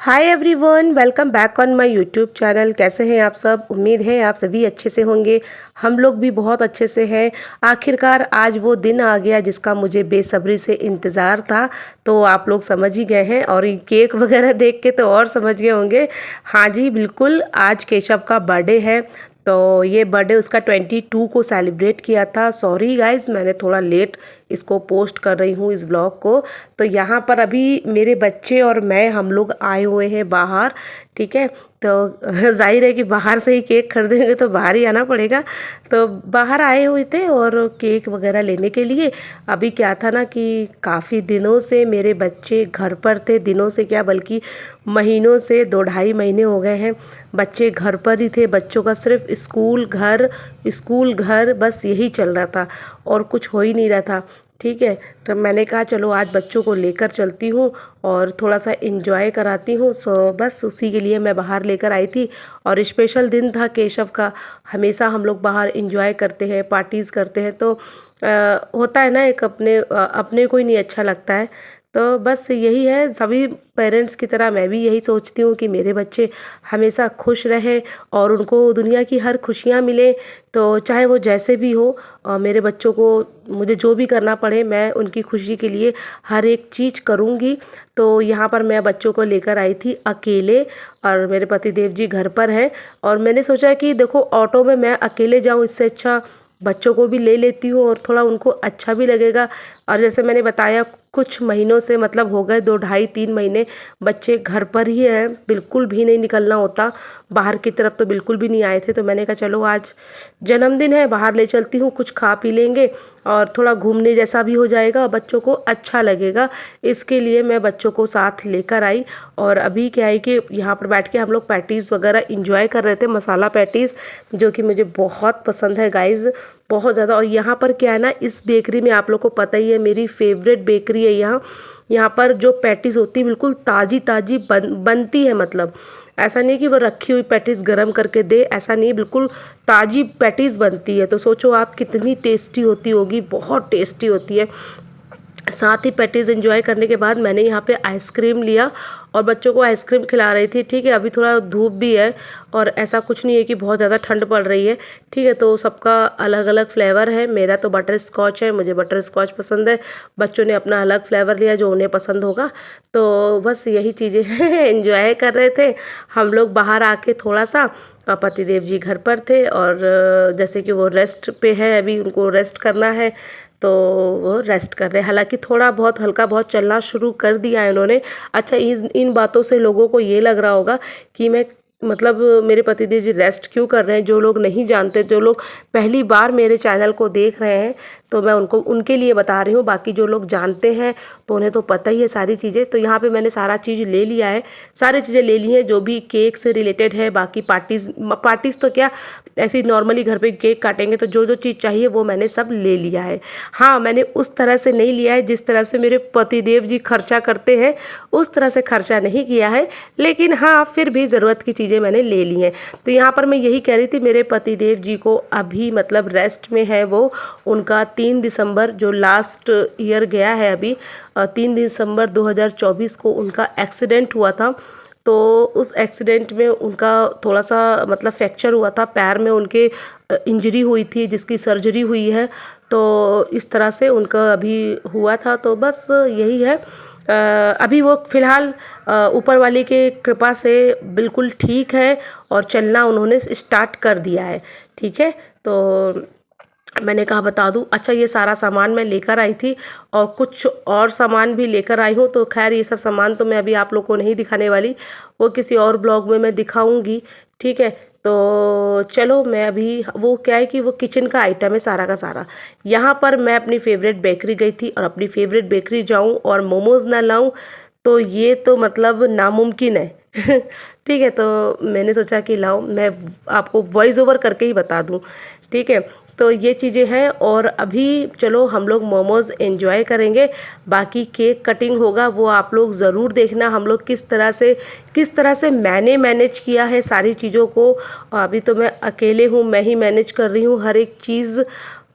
Hi everyone, welcome back on my YouTube channel. कैसे हैं आप सब? उम्मीद है आप सभी अच्छे से होंगे। हम लोग भी बहुत अच्छे से हैं। आखिरकार आज वो दिन आ गया जिसका मुझे बेसब्री से इंतज़ार था। तो आप लोग समझ ही गए हैं और ये केक वगैरह देख के तो और समझ गए होंगे। हाँ जी, बिल्कुल, आज केशव का बर्थडे है। तो ये बर्थडे उसका 22 को सेलिब्रेट किया था। सॉरी गाइज, मैंने थोड़ा लेट इसको पोस्ट कर रही हूँ इस व्लॉग को। तो यहाँ पर अभी मेरे बच्चे और मैं हम लोग आए हुए हैं बाहर। ठीक है, तो जाहिर है कि बाहर से ही केक खरीदेंगे तो बाहर ही आना पड़ेगा। तो बाहर आए हुए थे और केक वगैरह लेने के लिए। अभी क्या था ना कि काफ़ी दिनों से मेरे बच्चे घर पर थे। दिनों से क्या, बल्कि महीनों से, 2-2.5 महीने हो गए हैं बच्चे घर पर ही थे। बच्चों का सिर्फ स्कूल घर बस यही चल रहा था और कुछ हो ही नहीं रहा था। ठीक है, तो मैंने कहा चलो आज बच्चों को लेकर चलती हूँ और थोड़ा सा इंजॉय कराती हूँ। सो बस उसी के लिए मैं बाहर लेकर आई थी। और स्पेशल दिन था केशव का। हमेशा हम लोग बाहर इंजॉय करते हैं, पार्टीज़ करते हैं। तो होता है ना, एक अपने को ही नहीं अच्छा लगता है। तो बस यही है, सभी पेरेंट्स की तरह मैं भी यही सोचती हूँ कि मेरे बच्चे हमेशा खुश रहें और उनको दुनिया की हर खुशियाँ मिले। तो चाहे वो जैसे भी हो, मेरे बच्चों को मुझे जो भी करना पड़े मैं उनकी खुशी के लिए हर एक चीज़ करूँगी। तो यहाँ पर मैं बच्चों को लेकर आई थी अकेले और मेरे पति देव जी घर पर हैं। और मैंने सोचा कि देखो, ऑटो में मैं अकेले जाऊँ इससे अच्छा बच्चों को भी ले लेती हूँ और थोड़ा उनको अच्छा भी लगेगा। और जैसे मैंने बताया, कुछ महीनों से, मतलब हो गए 2 ढाई 3 महीने बच्चे घर पर ही हैं। बिल्कुल भी नहीं निकलना होता, बाहर की तरफ तो बिल्कुल भी नहीं आए थे। तो मैंने कहा चलो आज जन्मदिन है, बाहर ले चलती हूँ, कुछ खा पी लेंगे और थोड़ा घूमने जैसा भी हो जाएगा, बच्चों को अच्छा लगेगा। इसके लिए मैं बच्चों को साथ लेकर आई। और अभी क्या है कि यहाँ पर बैठ के हम लोग पैटीज़ वगैरह इंजॉय कर रहे थे, मसाला पैटीज़, जो कि मुझे बहुत पसंद है गाइज़, बहुत ज़्यादा। और यहाँ पर क्या है ना, इस बेकरी में आप लोग को पता ही है, मेरी फेवरेट बेकरी है यहाँ। यहाँ पर जो पैटीज़ होती है बिल्कुल ताज़ी ताज़ी बनती है। मतलब ऐसा नहीं कि वो रखी हुई पैटीज़ गरम करके दे, ऐसा नहीं, बिल्कुल ताज़ी पैटीज़ बनती है। तो सोचो आप कितनी टेस्टी होती होगी, बहुत टेस्टी होती है। साथ ही पैटीज़ एंजॉय करने के बाद मैंने यहाँ पे आइसक्रीम लिया और बच्चों को आइसक्रीम खिला रही थी। ठीक है, अभी थोड़ा धूप भी है और ऐसा कुछ नहीं है कि बहुत ज़्यादा ठंड पड़ रही है। ठीक है, तो सबका अलग अलग फ्लेवर है। मेरा तो बटर स्कॉच है, मुझे बटर स्कॉच पसंद है। बच्चों ने अपना अलग फ्लेवर लिया जो उन्हें पसंद होगा। तो बस यही चीज़ें हैं, एंजॉय कर रहे थे हम लोग बाहर आके थोड़ा सा। पतिदेव जी घर पर थे और जैसे कि वो रेस्ट पे है, अभी उनको रेस्ट करना है तो वो रेस्ट कर रहे हैं। हालांकि थोड़ा बहुत हल्का बहुत चलना शुरू कर दिया है इन्होंने। अच्छा, इन बातों से लोगों को ये लग रहा होगा कि मैं, मतलब मेरे पतिदेव जी रेस्ट क्यों कर रहे हैं। जो लोग नहीं जानते, जो लोग पहली बार मेरे चैनल को देख रहे हैं, तो मैं उनके लिए बता रही हूँ। बाकी जो लोग जानते हैं तो उन्हें तो पता ही है सारी चीज़ें। तो यहाँ पे मैंने सारा चीज़ ले लिया है, सारी चीज़ें ले ली हैं जो भी केक से रिलेटेड है। बाकी पार्टीज़ तो क्या, ऐसे ही नॉर्मली घर पे केक काटेंगे, तो जो जो चीज़ चाहिए वो मैंने सब ले लिया है। हाँ, मैंने उस तरह से नहीं लिया है जिस तरह से मेरे पतिदेव जी खर्चा करते हैं, उस तरह से खर्चा नहीं किया है। लेकिन हाँ, फिर भी ज़रूरत की चीज़ें मैंने ले ली हैं। तो यहाँ पर मैं यही कह रही थी, मेरे पतिदेव जी को अभी मतलब रेस्ट में है वो। उनका 3 दिसंबर जो लास्ट ईयर गया है अभी, 3 दिसंबर 2024 को उनका एक्सीडेंट हुआ था। तो उस एक्सीडेंट में उनका थोड़ा सा मतलब फ्रैक्चर हुआ था, पैर में उनके इंजरी हुई थी जिसकी सर्जरी हुई है। तो इस तरह से उनका अभी हुआ था। तो बस यही है। अभी वो फ़िलहाल ऊपर वाले के कृपा से बिल्कुल ठीक है और चलना उन्होंने स्टार्ट कर दिया है। ठीक है, तो मैंने कहा बता दूं। अच्छा, ये सारा सामान मैं लेकर आई थी और कुछ और सामान भी लेकर आई हूँ। तो खैर, ये सब सामान तो मैं अभी आप लोग को नहीं दिखाने वाली, वो किसी और ब्लॉग में मैं दिखाऊंगी। ठीक है, तो चलो, मैं अभी, वो क्या है कि वो किचन का आइटम है सारा का सारा। यहाँ पर मैं अपनी फेवरेट बेकरी गई थी और अपनी फेवरेट बेकरी जाऊँ और मोमोज़ ना लाऊं, तो ये तो मतलब नामुमकिन है। ठीक है, तो मैंने सोचा कि लाओ मैं आपको वॉइस ओवर करके ही बता दूं। ठीक है, तो ये चीज़ें हैं। और अभी चलो हम लोग मोमोज़ एंजॉय करेंगे। बाकी केक कटिंग होगा, वो आप लोग ज़रूर देखना हम लोग किस तरह से मैंने मैनेज किया है सारी चीज़ों को। अभी तो मैं अकेले हूँ, मैं ही मैनेज कर रही हूँ हर एक चीज़,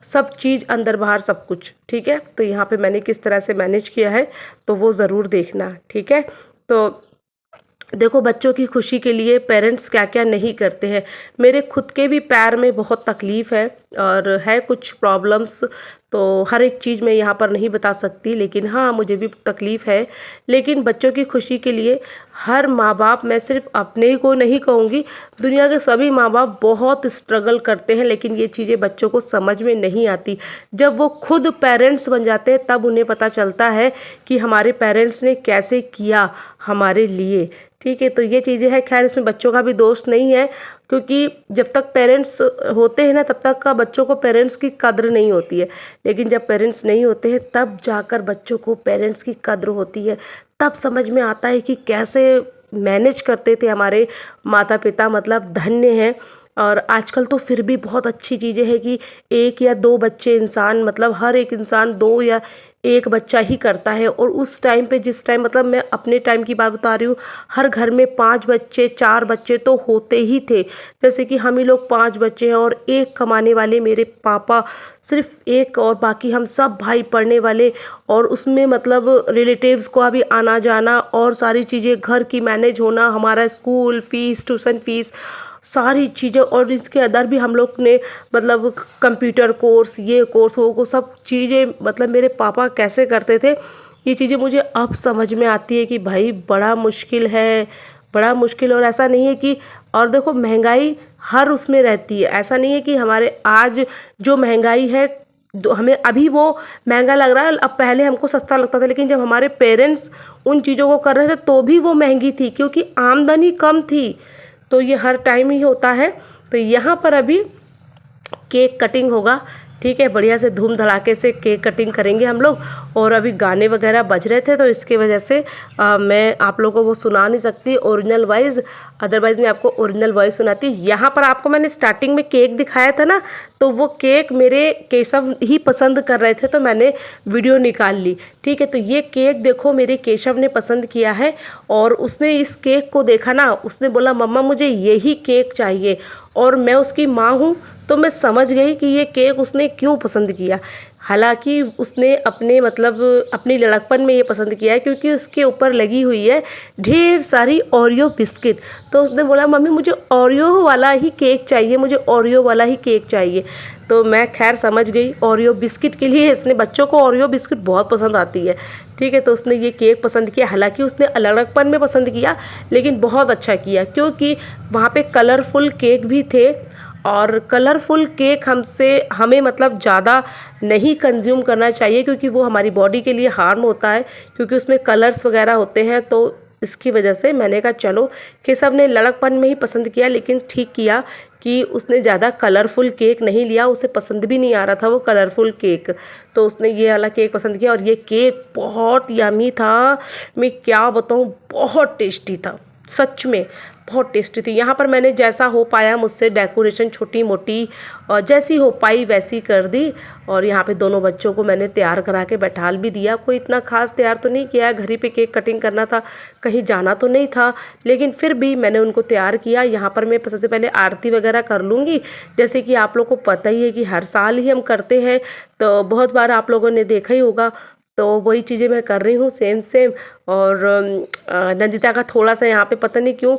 सब चीज़ अंदर बाहर सब कुछ। ठीक है, तो यहाँ पे मैंने किस तरह से मैनेज किया है तो वो ज़रूर देखना। ठीक है, तो देखो बच्चों की खुशी के लिए पेरेंट्स क्या क्या नहीं करते हैं। मेरे खुद के भी पैर में बहुत तकलीफ़ है और है कुछ प्रॉब्लम्स, तो हर एक चीज़ मैं यहाँ पर नहीं बता सकती, लेकिन हाँ मुझे भी तकलीफ़ है। लेकिन बच्चों की खुशी के लिए हर माँ बाप, मैं सिर्फ अपने ही को नहीं कहूँगी, दुनिया के सभी माँ बाप बहुत स्ट्रगल करते हैं, लेकिन ये चीज़ें बच्चों को समझ में नहीं आती। जब वो खुद पेरेंट्स बन जाते हैं तब उन्हें पता चलता है कि हमारे पेरेंट्स ने कैसे किया हमारे लिए। ठीक है, तो ये चीज़ें हैं। खैर इसमें बच्चों का भी दोष नहीं है, क्योंकि जब तक पेरेंट्स होते हैं ना तब तक का बच्चों को पेरेंट्स की कद्र नहीं होती है, लेकिन जब पेरेंट्स नहीं होते हैं तब जाकर बच्चों को पेरेंट्स की कद्र होती है। तब समझ में आता है कि कैसे मैनेज करते थे हमारे माता पिता, मतलब धन्य हैं। और आजकल तो फिर भी बहुत अच्छी चीज़ें हैं कि एक या दो बच्चे इंसान, मतलब हर एक इंसान दो या एक बच्चा ही करता है। और उस टाइम पे, जिस टाइम, मतलब मैं अपने टाइम की बात बता रही हूँ, हर घर में 5 बच्चे 4 बच्चे तो होते ही थे। जैसे कि हम ही लोग 5 बच्चे हैं और एक कमाने वाले मेरे पापा सिर्फ एक, और बाकी हम सब भाई पढ़ने वाले। और उसमें मतलब रिलेटिव्स को अभी आना जाना और सारी चीज़ें, घर की मैनेज होना, हमारा स्कूल फीस, ट्यूशन फीस, सारी चीज़ें। और इसके अदर भी हम लोग ने मतलब कंप्यूटर कोर्स, ये कोर्स, वो सब चीज़ें, मतलब मेरे पापा कैसे करते थे, ये चीज़ें मुझे अब समझ में आती है कि भाई बड़ा मुश्किल है, बड़ा मुश्किल। और ऐसा नहीं है कि, और देखो महंगाई हर उसमें रहती है, ऐसा नहीं है कि हमारे आज जो महंगाई है हमें अभी वो महंगा लग रहा है, अब पहले हमको सस्ता लगता था, लेकिन जब हमारे पेरेंट्स उन चीज़ों को कर रहे थे तो भी वो महंगी थी, क्योंकि आमदनी कम थी। तो ये हर टाइम ही होता है। तो यहाँ पर अभी केक कटिंग होगा, ठीक है, बढ़िया से धूम धड़ाके से केक कटिंग करेंगे हम लोग। और अभी गाने वगैरह बज रहे थे तो इसके वजह से मैं आप लोगों को वो सुना नहीं सकती ओरिजिनल वॉइस, अदरवाइज़ मैं आपको ओरिजिनल वॉइस सुनाती। यहाँ पर आपको मैंने स्टार्टिंग में केक दिखाया था ना, तो वो केक मेरे केशव ही पसंद कर रहे थे तो मैंने वीडियो निकाल ली। ठीक है, तो ये केक देखो मेरे केशव ने पसंद किया है, और उसने इस केक को देखा ना, उसने बोला मम्मा मुझे यही केक चाहिए। और मैं उसकी माँ हूँ तो मैं समझ गई कि ये केक उसने क्यों पसंद किया। हालांकि उसने अपने, मतलब अपनी लड़कपन में ये पसंद किया है, क्योंकि उसके ऊपर लगी हुई है ढेर सारी ओरियो बिस्किट। तो उसने बोला मम्मी मुझे ओरियो वाला ही केक चाहिए, मुझे ओरियो वाला ही केक चाहिए। तो मैं खैर समझ गई ओरियो बिस्किट के लिए, इसने, बच्चों को ओरियो बिस्किट बहुत पसंद आती है। ठीक है, तो उसने ये केक पसंद किया। हालांकि उसने लड़कपन में पसंद किया, लेकिन बहुत अच्छा किया, क्योंकि वहाँ पे कलरफुल केक भी थे। और कलरफुल केक हमें मतलब ज़्यादा नहीं कंज्यूम करना चाहिए, क्योंकि वो हमारी बॉडी के लिए हार्म होता है, क्योंकि उसमें कलर्स वगैरह होते हैं। तो इसकी वजह से मैंने कहा चलो, केशव ने लड़कपन में ही पसंद किया, लेकिन ठीक किया कि उसने ज़्यादा कलरफुल केक नहीं लिया, उसे पसंद भी नहीं आ रहा था वो कलरफुल केक। तो उसने ये वाला केक पसंद किया, और ये केक बहुत यम्मी था, मैं क्या बताऊँ, बहुत टेस्टी था, सच में बहुत टेस्टी थी। यहाँ पर मैंने जैसा हो पाया मुझसे डेकोरेशन छोटी मोटी और जैसी हो पाई वैसी कर दी। और यहाँ पे दोनों बच्चों को मैंने तैयार करा के बैठाल भी दिया। कोई इतना खास तैयार तो नहीं किया, घर ही पे केक कटिंग करना था, कहीं जाना तो नहीं था, लेकिन फिर भी मैंने उनको तैयार किया। यहाँ पर मैं सबसे पहले आरती वगैरह कर लूँगी, जैसे कि आप लोग को पता ही है कि हर साल ही हम करते हैं, तो बहुत बार आप लोगों ने देखा ही होगा। तो वही चीज़ें मैं कर रही हूँ सेम सेम। और नंदिता का थोड़ा सा यहाँ पे पता नहीं क्यों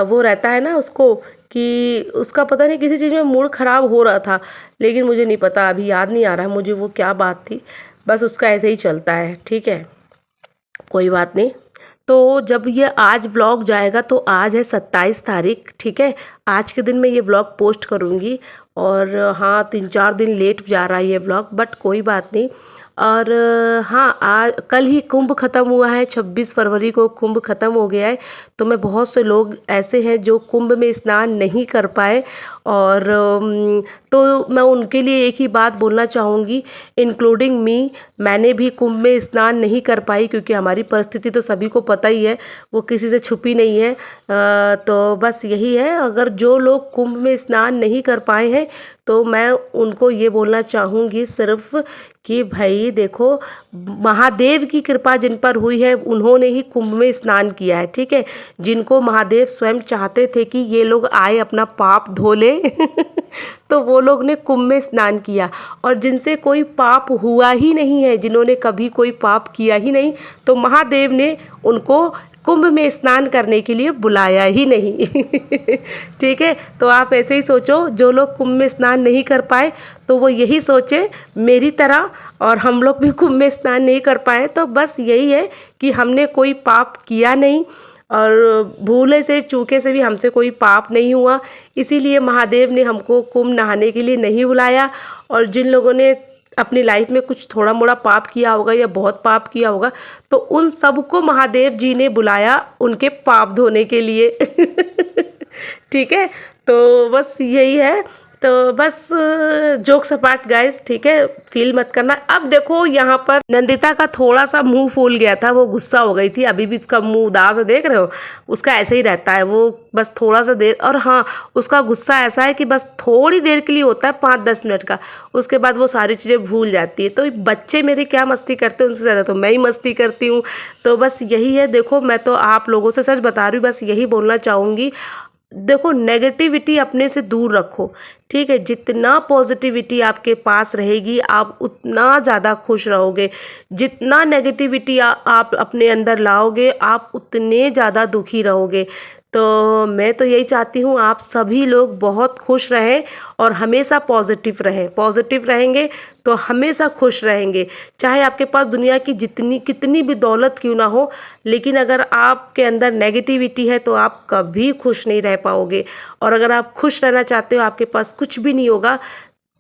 वो रहता है ना उसको, कि उसका पता नहीं किसी चीज़ में मूड ख़राब हो रहा था, लेकिन मुझे नहीं पता, अभी याद नहीं आ रहा है मुझे वो क्या बात थी। बस उसका ऐसे ही चलता है, ठीक है, कोई बात नहीं। तो जब ये आज व्लॉग जाएगा तो आज है 27 तारीख, ठीक है, आज के दिन मैं ये व्लॉग पोस्ट करूँगी। और हाँ 3-4 दिन लेट जा रहा है ये व्लॉग, बट कोई बात नहीं। और हाँ, आज कल ही कुंभ ख़त्म हुआ है, 26 फरवरी को कुंभ ख़त्म हो गया है। तो मैं, बहुत से लोग ऐसे हैं जो कुंभ में स्नान नहीं कर पाए, और तो मैं उनके लिए एक ही बात बोलना चाहूँगी, इंक्लूडिंग मी, मैंने भी कुंभ में स्नान नहीं कर पाई, क्योंकि हमारी परिस्थिति तो सभी को पता ही है, वो किसी से छुपी नहीं है। तो बस यही है, अगर जो लोग कुंभ में स्नान नहीं कर पाए हैं तो मैं उनको ये बोलना चाहूँगी सिर्फ कि भाई देखो, महादेव की कृपा जिन पर हुई है उन्होंने ही कुंभ में स्नान किया है, ठीक है। जिनको महादेव स्वयं चाहते थे कि ये लोग आए अपना पाप धो ले तो वो लोग ने कुंभ में स्नान किया। और जिनसे कोई पाप हुआ ही नहीं है, जिन्होंने कभी कोई पाप किया ही नहीं, तो महादेव ने उनको कुंभ में स्नान करने के लिए बुलाया ही नहीं। ठीक है, तो आप ऐसे ही सोचो, जो लोग कुंभ में स्नान नहीं कर पाए तो वो यही सोचे मेरी तरह, और हम लोग भी कुंभ में स्नान नहीं कर पाए तो बस यही है कि हमने कोई पाप किया नहीं, और भूले से चूके से भी हमसे कोई पाप नहीं हुआ, इसीलिए महादेव ने हमको कुंभ नहाने के लिए नहीं बुलाया। और जिन लोगों ने अपनी लाइफ में कुछ थोड़ा मोड़ा पाप किया होगा या बहुत पाप किया होगा, तो उन सबको महादेव जी ने बुलाया उनके पाप धोने के लिए। ठीक है, तो बस यही है। तो बस जोक सपाट गाइस, ठीक है, फील मत करना। अब देखो यहाँ पर नंदिता का थोड़ा सा मुंह फूल गया था, वो गुस्सा हो गई थी, अभी भी उसका मुंह उदास है, देख रहे हो, उसका ऐसे ही रहता है वो, बस थोड़ा सा देर। और हाँ, उसका गुस्सा ऐसा है कि बस थोड़ी देर के लिए होता है, 5-10 मिनट का, उसके बाद वो सारी चीज़ें भूल जाती है। तो बच्चे मेरे क्या मस्ती करते हैं, उनसे ज़्यादा तो मैं ही मस्ती करती हूँ। तो बस यही है, देखो मैं तो आप लोगों से सच बता रही हूँ, बस यही बोलना चाहूँगी, देखो नेगेटिविटी अपने से दूर रखो, ठीक है। जितना पॉजिटिविटी आपके पास रहेगी आप उतना ज़्यादा खुश रहोगे, जितना नेगेटिविटी आप अपने अंदर लाओगे आप उतने ज़्यादा दुखी रहोगे। तो मैं तो यही चाहती हूँ आप सभी लोग बहुत खुश रहें और हमेशा पॉजिटिव रहें। पॉजिटिव रहेंगे तो हमेशा खुश रहेंगे, चाहे आपके पास दुनिया की जितनी कितनी भी दौलत क्यों ना हो, लेकिन अगर आपके अंदर नेगेटिविटी है तो आप कभी खुश नहीं रह पाओगे। और अगर आप खुश रहना चाहते हो, आपके पास कुछ भी नहीं होगा,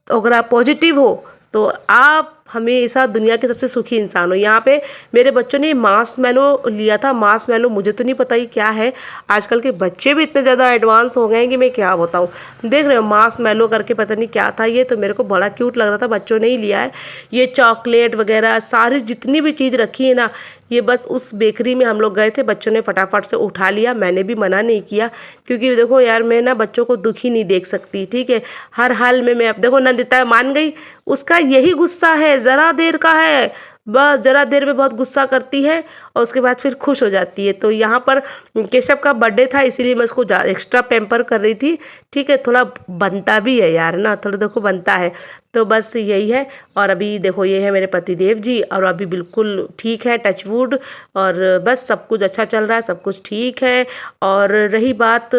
तो अगर आप पॉजिटिव हो तो आप हमेशा दुनिया के सबसे सुखी इंसान हो। यहाँ पे मेरे बच्चों ने मार्शमैलो लिया था, मार्शमैलो मुझे तो नहीं पता ही क्या है, आजकल के बच्चे भी इतने ज़्यादा एडवांस हो गए हैं कि मैं क्या बताऊँ। देख रहे हो मार्शमैलो करके, पता नहीं क्या था ये, तो मेरे को बड़ा क्यूट लग रहा था, बच्चों ने ही लिया है। ये चॉकलेट वगैरह सारी जितनी भी चीज़ रखी है ना, ये बस उस बेकरी में हम लोग गए थे, बच्चों ने फटाफट से उठा लिया, मैंने भी मना नहीं किया, क्योंकि देखो यार मैं ना बच्चों को दुखी नहीं देख सकती, ठीक है। हर हाल में मैं, अब देखो नंदिता मान गई, उसका यही गुस्सा है, ज़रा देर का है, बस ज़रा देर में बहुत गुस्सा करती है और उसके बाद फिर खुश हो जाती है। तो यहाँ पर केशव का बर्थडे था, इसीलिए मैं उसको एक्स्ट्रा पैम्पर कर रही थी, ठीक है। थोड़ा बनता भी है यार ना, थोड़ा देखो बनता है। तो बस यही है। और अभी देखो ये है मेरे पतिदेव जी, और अभी बिल्कुल ठीक है, टचवुड, और बस सब कुछ अच्छा चल रहा है, सब कुछ ठीक है। और रही बात,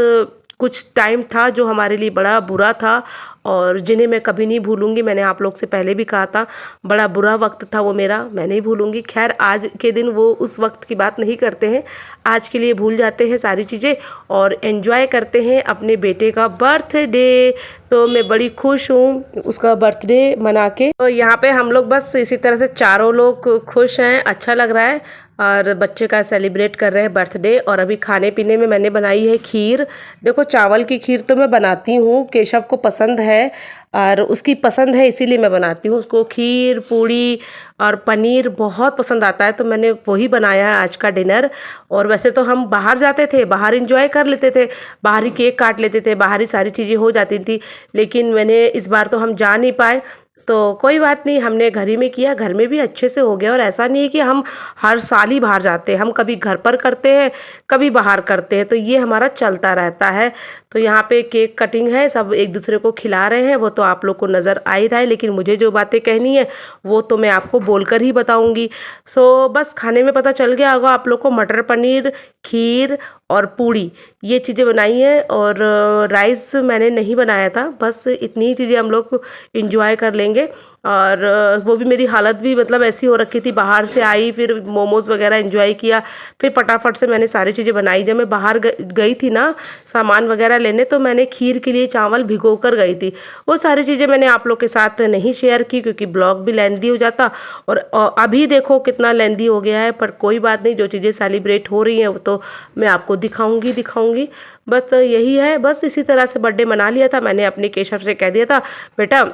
कुछ टाइम था जो हमारे लिए बड़ा बुरा था और जिन्हें मैं कभी नहीं भूलूंगी, मैंने आप लोग से पहले भी कहा था, बड़ा बुरा वक्त था वो मेरा, मैं नहीं भूलूंगी। खैर आज के दिन वो उस वक्त की बात नहीं करते हैं, आज के लिए भूल जाते हैं सारी चीज़ें और एंजॉय करते हैं अपने बेटे का बर्थडे। तो मैं बड़ी खुश हूँ उसका बर्थडे मना के। तो यहाँ पे हम लोग बस इसी तरह से चारों लोग खुश हैं, अच्छा लग रहा है, और बच्चे का सेलिब्रेट कर रहे हैं बर्थडे। और अभी खाने पीने में मैंने बनाई है खीर। देखो चावल की खीर तो मैं बनाती हूँ, केशव को पसंद है और उसकी पसंद है, इसीलिए मैं बनाती हूँ। उसको खीर, पूड़ी और पनीर बहुत पसंद आता है, तो मैंने वही बनाया है आज का डिनर। और वैसे तो हम बाहर जाते थे, बाहर इंजॉय कर लेते थे, बाहर ही केक काट लेते थे, बाहर ही सारी चीज़ें हो जाती थी, लेकिन मैंने इस बार तो हम जा नहीं पाए, तो कोई बात नहीं, हमने घर ही में किया, घर में भी अच्छे से हो गया। और ऐसा नहीं है कि हम हर साल ही बाहर जाते हैं, हम कभी घर पर करते हैं, कभी बाहर करते हैं, तो ये हमारा चलता रहता है। तो यहाँ पे केक कटिंग है, सब एक दूसरे को खिला रहे हैं, वो तो आप लोग को नज़र आ ही रहा है, लेकिन मुझे जो बातें कहनी है वो तो मैं आपको बोलकर ही बताऊँगी। सो बस खाने में पता चल गया होगा आप लोग को, मटर पनीर, खीर और पूड़ी, ये चीज़ें बनाई हैं। और राइस मैंने नहीं बनाया था, बस इतनी ही चीज़ें हम लोग इंजॉय कर लेंगे। और वो भी मेरी हालत भी मतलब ऐसी हो रखी थी, बाहर से आई, फिर मोमोज़ वगैरह एंजॉय किया, फिर फटाफट से मैंने सारी चीज़ें बनाई। जब मैं बाहर गई थी ना सामान वगैरह लेने, तो मैंने खीर के लिए चावल भिगो कर गई थी, वो सारी चीज़ें मैंने आप लोग के साथ नहीं शेयर की, क्योंकि ब्लॉग भी लेंदी हो जाता, और अभी देखो कितना लेंदी हो गया है। पर कोई बात नहीं, जो चीज़ें सेलिब्रेट हो रही हैं वो तो मैं आपको दिखाऊंगी। बस यही है, बस इसी तरह से बर्थडे मना लिया था मैंने। अपने केशव से कह दिया था, बेटा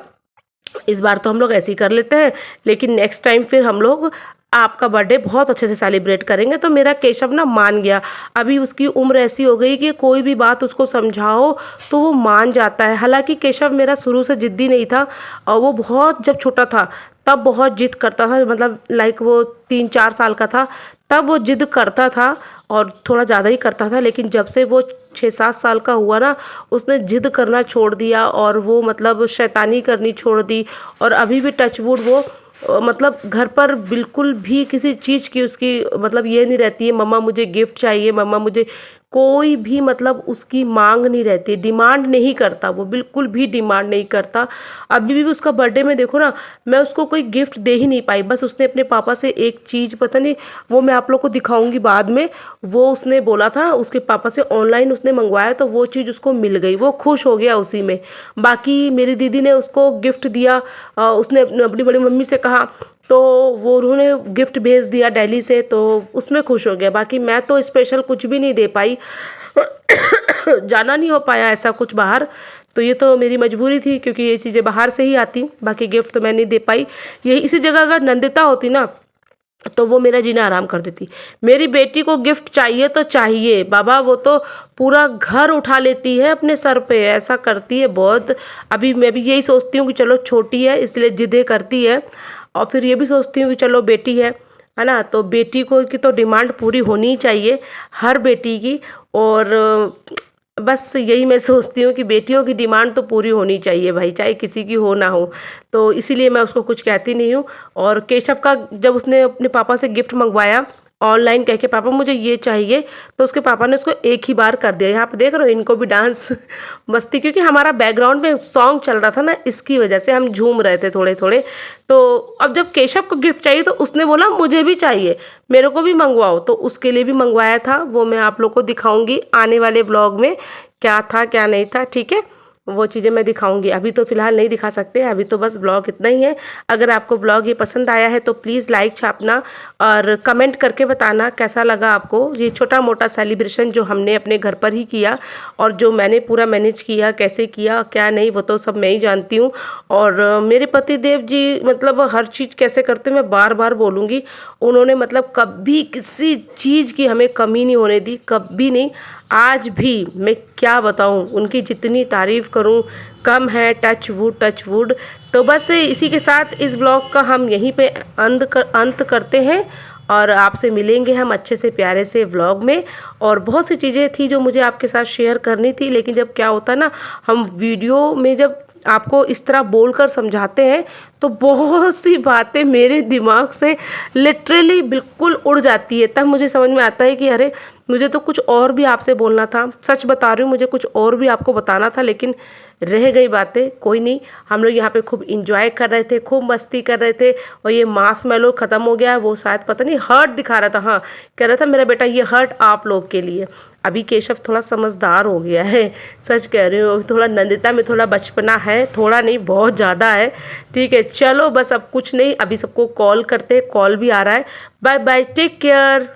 इस बार तो हम लोग ऐसे ही कर लेते हैं, लेकिन नेक्स्ट टाइम फिर हम लोग आपका बर्थडे बहुत अच्छे से सेलिब्रेट करेंगे। तो मेरा केशव ना मान गया, अभी उसकी उम्र ऐसी हो गई कि कोई भी बात उसको समझाओ तो वो मान जाता है। हालांकि केशव मेरा शुरू से ज़िद्दी नहीं था, और वो बहुत, जब छोटा था तब बहुत जिद करता था, मतलब लाइक वो 3-4 साल का था तब वो जिद करता था, और थोड़ा ज़्यादा ही करता था। लेकिन जब से वो 6-7 साल का हुआ ना, उसने जिद करना छोड़ दिया, और वो मतलब शैतानी करनी छोड़ दी। और अभी भी टचवुड वो मतलब घर पर बिल्कुल भी किसी चीज़ की उसकी मतलब ये नहीं रहती है मम्मा मुझे गिफ्ट चाहिए, मम्मा मुझे कोई भी मतलब उसकी मांग नहीं रहती, डिमांड नहीं करता, वो बिल्कुल भी डिमांड नहीं करता। अभी भी उसका बर्थडे में देखो ना, मैं उसको कोई गिफ्ट दे ही नहीं पाई। बस उसने अपने पापा से एक चीज़, पता नहीं, वो मैं आप लोग को दिखाऊंगी बाद में, वो उसने बोला था उसके पापा से, ऑनलाइन उसने मंगवाया तो वो चीज़ उसको मिल गई, वो खुश हो गया उसी में। बाकी मेरी दीदी ने उसको गिफ्ट दिया, उसने अपनी बड़ी मम्मी से कहा तो वो उन्होंने गिफ्ट भेज दिया दिल्ली से, तो उसमें खुश हो गया। बाकी मैं तो स्पेशल कुछ भी नहीं दे पाई जाना नहीं हो पाया ऐसा कुछ बाहर, तो ये तो मेरी मजबूरी थी क्योंकि ये चीज़ें बाहर से ही आती। बाकी गिफ्ट तो मैं नहीं दे पाई। यही इसी जगह अगर नंदिता होती ना तो वो मेरा जीना आराम कर देती। मेरी बेटी को गिफ्ट चाहिए तो चाहिए बाबा, वो तो पूरा घर उठा लेती है अपने सर पे, ऐसा करती है बहुत। अभी मैं भी यही सोचती हूँ कि चलो छोटी है इसलिए जिद्दें करती है, और फिर ये भी सोचती हूँ कि चलो बेटी है ना, तो बेटी को की तो डिमांड पूरी होनी ही चाहिए, हर बेटी की। और बस यही मैं सोचती हूँ कि बेटियों की डिमांड तो पूरी होनी चाहिए भाई, चाहे किसी की हो ना हो। तो इसीलिए मैं उसको कुछ कहती नहीं हूँ। और केशव का जब उसने अपने पापा से गिफ्ट मंगवाया ऑनलाइन कह के पापा मुझे ये चाहिए, तो उसके पापा ने उसको एक ही बार कर दिया। यहाँ पे देख रहे हो इनको भी डांस मस्ती, क्योंकि हमारा बैकग्राउंड में सॉन्ग चल रहा था ना, इसकी वजह से हम झूम रहे थे थोड़े थोड़े। तो अब जब केशव को गिफ्ट चाहिए तो उसने बोला मुझे भी चाहिए, मेरे को भी मंगवाओ, तो उसके लिए भी मंगवाया था। वो मैं आप लोग को दिखाऊंगी आने वाले व्लॉग में, क्या था क्या नहीं था, ठीक है, वो चीज़ें मैं दिखाऊंगी। अभी तो फ़िलहाल नहीं दिखा सकते, अभी तो बस ब्लॉग इतना ही है। अगर आपको ब्लॉग ये पसंद आया है तो प्लीज़ लाइक छापना और कमेंट करके बताना कैसा लगा आपको ये छोटा मोटा सेलिब्रेशन जो हमने अपने घर पर ही किया, और जो मैंने पूरा मैनेज किया, कैसे किया क्या नहीं वो तो सब मैं ही जानती हूँ। और मेरे पति देव जी मतलब हर चीज़ कैसे करते मैं बार बार बोलूँगी, उन्होंने मतलब कभी किसी चीज़ की हमें कमी नहीं होने दी, कभी नहीं। आज भी मैं क्या बताऊं, उनकी जितनी तारीफ़ करूं कम है, टच वुड टच वुड। तो बस इसी के साथ इस व्लॉग का हम यहीं पे अंत करते हैं, और आपसे मिलेंगे हम अच्छे से प्यारे से व्लॉग में। और बहुत सी चीज़ें थी जो मुझे आपके साथ शेयर करनी थी, लेकिन जब क्या होता ना, हम वीडियो में जब आपको इस तरह बोलकर समझाते हैं तो बहुत सी बातें मेरे दिमाग से लिटरली बिल्कुल उड़ जाती है। तब मुझे समझ में आता है कि अरे मुझे तो कुछ और भी आपसे बोलना था, सच बता रही हूँ, मुझे कुछ और भी आपको बताना था, लेकिन रह गई बातें। कोई नहीं, हम लोग यहाँ पे खूब इंजॉय कर रहे थे, खूब मस्ती कर रहे थे। और ये मार्शमैलो ख़त्म हो गया, वो शायद पता नहीं हर्ट दिखा रहा था, हाँ कह रहा था मेरा बेटा ये हर्ट आप लोग के लिए। अभी केशव थोड़ा समझदार हो गया है, सच कह रही हूँ। थोड़ा नंदिता में थोड़ा बचपना है, थोड़ा नहीं बहुत ज़्यादा है। ठीक है चलो, बस अब कुछ नहीं, अभी सबको कॉल करते हैं, कॉल भी आ रहा है। Bye bye, take care.